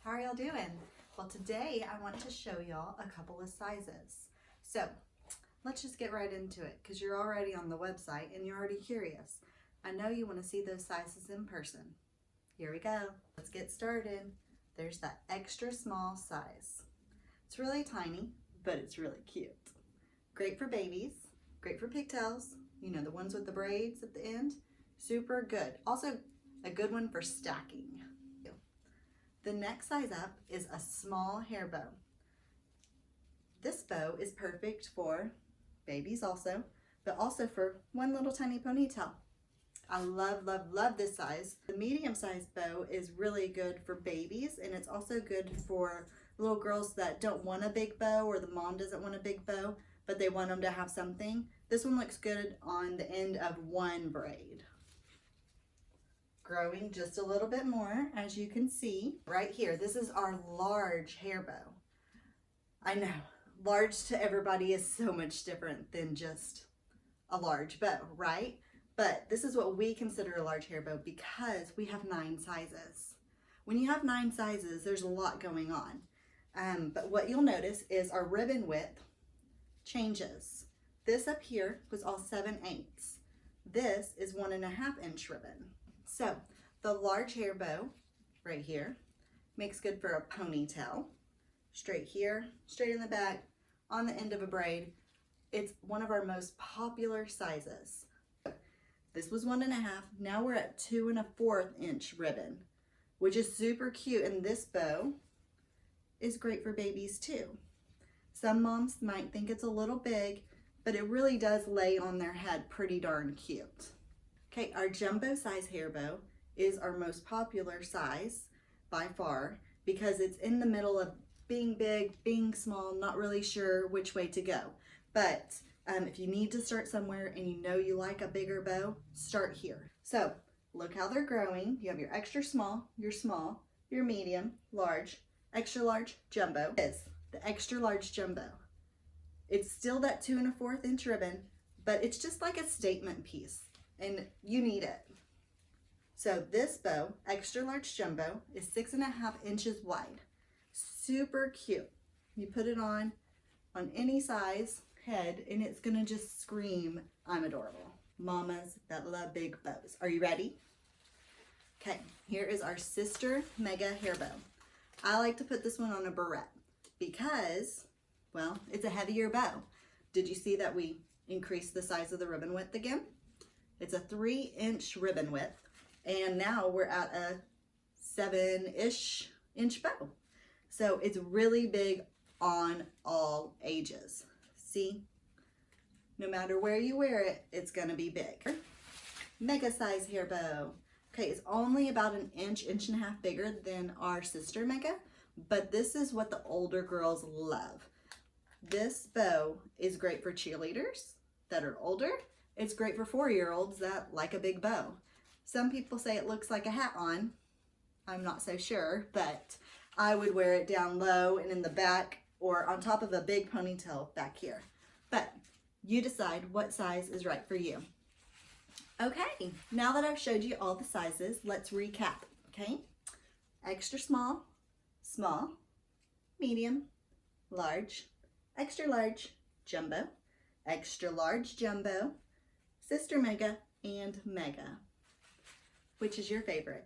How are y'all doing? Well, today I want to show y'all a couple of sizes. So let's just get right into it because you're already on the website and you're already curious. I know you want to see those sizes in person. Here we go. Let's get started. There's that extra small size. It's really tiny, but it's really cute. Great for babies, great for pigtails, you know, the ones with the braids at the end. Super good. Also a good one for stacking. The next size up is a small hair bow. This bow is perfect for babies also, but also for one little tiny ponytail. I love, love, love this size. The medium sized bow is really good for babies, and it's also good for little girls that don't want a big bow, or the mom doesn't want a big bow, but they want them to have something. This one looks good on the end of one braid. Growing just a little bit more, as you can see right here. This is our large hair bow. I know, large to everybody is so much different than just a large bow, right? But this is what we consider a large hair bow because we have 9 sizes. When you have 9 sizes, there's a lot going on. But what you'll notice is our ribbon width changes. This up here was all 7/8. This is 1.5 inch ribbon. So the large hair bow right here makes good for a ponytail. Straight here, straight in the back, on the end of a braid. It's one of our most popular sizes. This was 1.5, now we're at 2.25 inch ribbon, which is super cute, and this bow is great for babies too. Some moms might think it's a little big, but it really does lay on their head pretty darn cute. Okay, our jumbo size hair bow is our most popular size by far because it's in the middle of being big, being small, not really sure which way to go. But if you need to start somewhere and you know you like a bigger bow, start here. So look how they're growing. You have your extra small, your medium, large, extra large, jumbo. This is the extra large jumbo. It's still that 2.25 inch ribbon, but it's just like a statement piece. And you need it. So this bow, extra large jumbo, is 6.5 inches wide. Super cute. You put it on any size head and it's gonna just scream, I'm adorable. Mamas that love big bows. Are you ready? Okay, here is our sister mega hair bow. I like to put this one on a barrette because, well, it's a heavier bow. Did you see that we increased the size of the ribbon width again? It's a 3-inch ribbon width, and now we're at a 7-ish inch bow. So it's really big on all ages. See, no matter where you wear it, it's gonna be big. Mega size hair bow. Okay, it's only about an inch, inch and a half bigger than our sister mega, but this is what the older girls love. This bow is great for cheerleaders that are older. It's great for 4-year-olds that like a big bow. Some people say it looks like a hat on. I'm not so sure, but I would wear it down low and in the back or on top of a big ponytail back here. But you decide what size is right for you. Okay, now that I've showed you all the sizes, let's recap, okay? Extra small, small, medium, large, extra large, jumbo, extra large jumbo, sister mega, and mega. Which is your favorite?